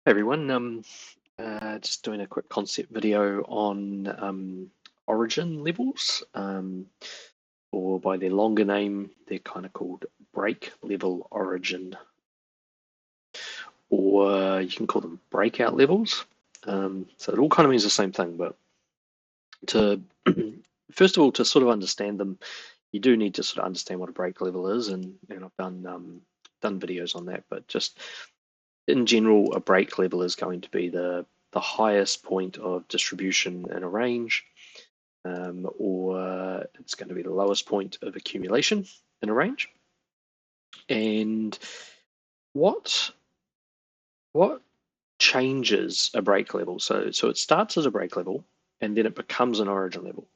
Hey everyone, just doing a quick concept video on origin levels, or by their longer name, they're kind of called break level origin, or you can call them breakout levels. So it all kind of means the same thing, but to first of all, to sort of understand them, you do need to sort of understand what a break level is, and I've done videos on that, but just in general, a break level is going to be the highest point of distribution in a range, or it's going to be the lowest point of accumulation in a range. And what what changes a break level? So it starts as a break level, and then it becomes an origin level.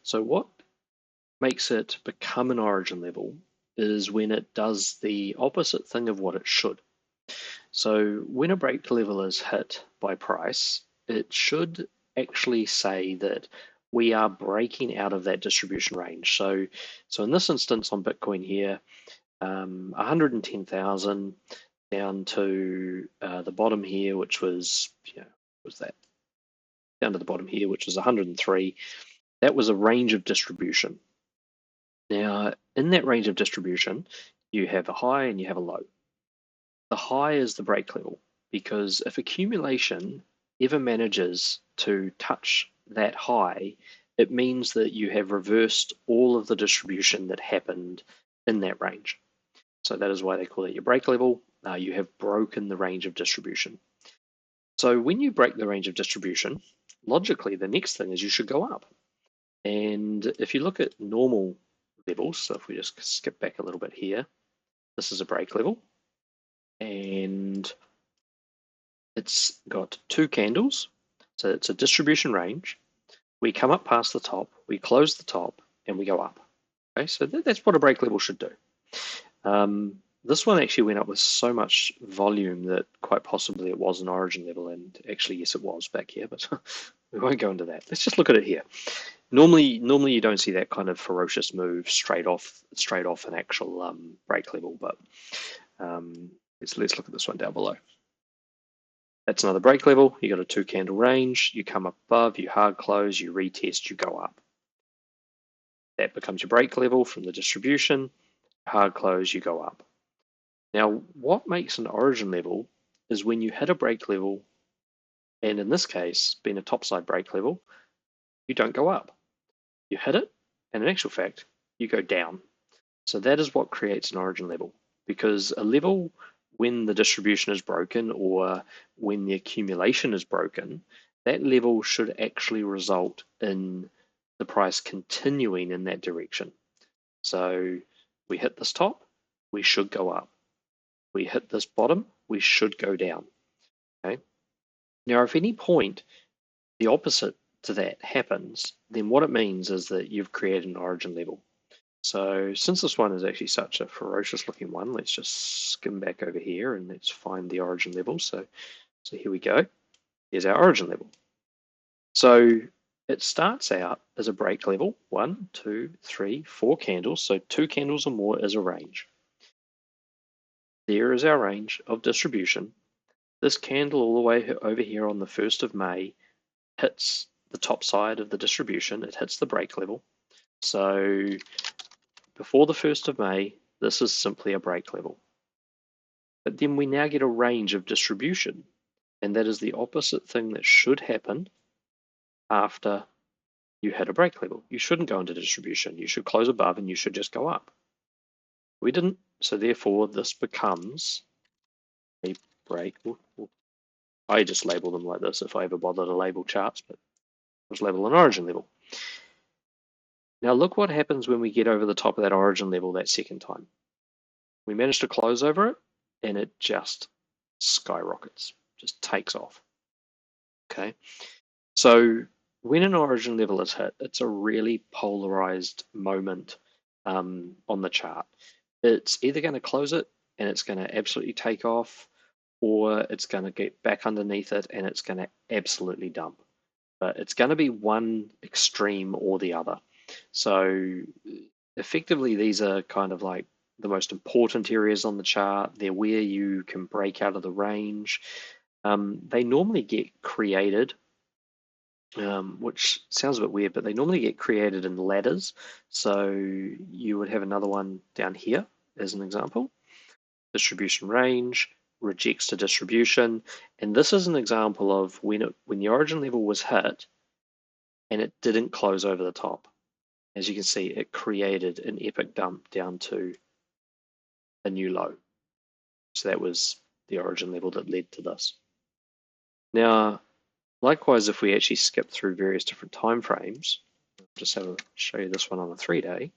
So what makes it become an origin level is when it does the opposite thing of what it should. So when a break level is hit by price, it should actually say that we are breaking out of that distribution range. So in this instance on Bitcoin here, 110,000 down to the bottom here, which was, was that down to the bottom here, which was 103. That was a range of distribution. Now, in that range of distribution, you have a high and you have a low. The high is the break level, because if accumulation ever manages to touch that high, it means that you have reversed all of the distribution that happened in that range. So that is why they call it your break level. You have broken the range of distribution. So when you break the range of distribution, logically, the next thing is you should go up. And if you look at normal levels, so if we just skip back a little bit here, this is a break level. And it's got two candles, so it's a distribution range. We come up past the top, we close the top, and we go up. Okay, so that's what a break level should do. This one actually went up with so much volume that quite possibly it was an origin level, and actually, yes, it was back here, but we won't go into that. Let's just look at it here. Normally you don't see that kind of ferocious move straight off an actual break level, but let's look at this one down below. That's another break level. You got a 2 candle range. You come up above, you hard close, you retest, you go up. That becomes your break level from the distribution. Hard close, you go up. Now, what makes an origin level is when you hit a break level, and in this case, being a topside break level, you don't go up. You hit it, and in actual fact, you go down. So that is what creates an origin level, because a level, when the distribution is broken or when the accumulation is broken, that level should actually result in the price continuing in that direction. So we hit this top, we should go up. We hit this bottom, we should go down. Okay. Now, if any point the opposite to that happens, then what it means is that you've created an origin level. So since this one is actually such a ferocious looking one, let's just skim back over here and let's find the origin level. So here we go. Here's our origin level. So it starts out as a break level, 1, 2, 3, 4 candles. So 2 candles or more is a range. There is our range of distribution. This candle all the way over here on the 1st of May hits the top side of the distribution. It hits the break level. So before the 1st of May, this is simply a break level. But then we now get a range of distribution, and that is the opposite thing that should happen after you hit a break level. You shouldn't go into distribution. You should close above and you should just go up. We didn't, so therefore this becomes a break. I just label them like this if I ever bother to label charts, but let's label an origin level. Now look what happens when we get over the top of that origin level that second time. We manage to close over it, and it just skyrockets, just takes off. Okay, so when an origin level is hit, it's a really polarized moment on the chart. It's either going to close it and it's going to absolutely take off, or it's going to get back underneath it and it's going to absolutely dump. But it's going to be one extreme or the other. So effectively, these are kind of like the most important areas on the chart. They're where you can break out of the range. They normally get created, which sounds a bit weird, but they normally get created in ladders. So you would have another one down here as an example. Distribution range, rejects to distribution. And this is an example of when the origin level was hit and it didn't close over the top. As you can see, it created an epic dump down to a new low. So that was the origin level that led to this. Now, likewise, if we actually skip through various different time frames, just show you this one on a 3-day.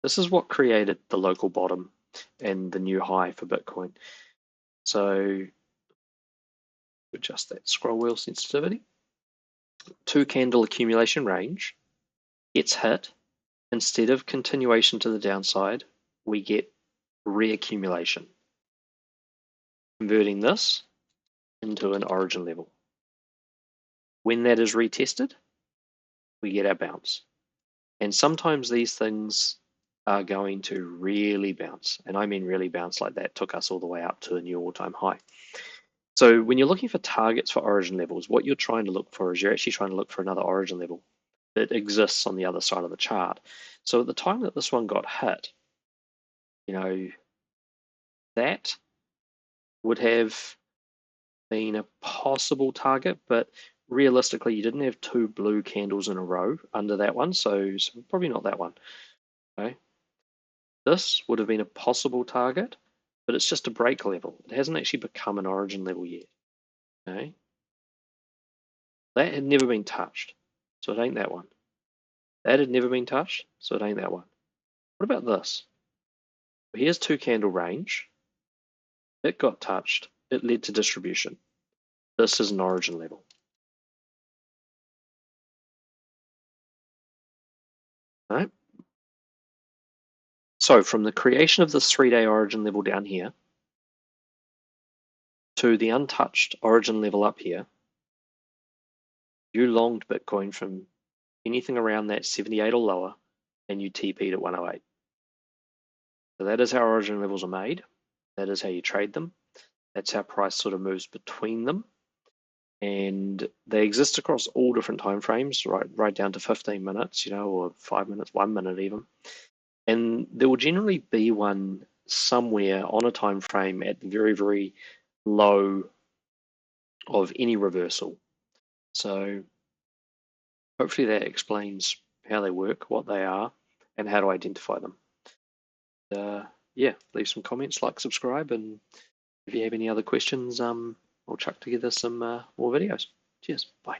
This is what created the local bottom and the new high for Bitcoin. So adjust that scroll wheel sensitivity. 2-candle accumulation range gets hit. Instead of continuation to the downside, we get reaccumulation, converting this into an origin level. When that is retested, we get our bounce. And sometimes these things are going to really bounce. And I mean really bounce, like that took us all the way up to a new all-time high. So when you're looking for targets for origin levels, what you're trying to look for is you're actually trying to look for another origin level that exists on the other side of the chart. So at the time that this one got hit, that would have been a possible target, but realistically, you didn't have 2 blue candles in a row under that one, so probably not that one. Okay. This would have been a possible target, but it's just a break level. It hasn't actually become an origin level yet. Okay. That had never been touched, so it ain't that one. That had never been touched, so it ain't that one. What about this? Here's 2-candle range. It got touched. It led to distribution. This is an origin level. All right. So from the creation of this 3-day origin level down here to the untouched origin level up here, you longed Bitcoin from anything around that 78 or lower, and you TP'd at 108. So that is how origin levels are made. That is how you trade them. That's how price sort of moves between them. And they exist across all different time frames, right down to 15 minutes, or 5 minutes, 1 minute even. And there will generally be one somewhere on a time frame at the very, very low of any reversal. So hopefully that explains how they work, what they are, and how to identify them. Yeah, leave some comments, like, subscribe, and if you have any other questions, we'll chuck together some more videos. Cheers, bye.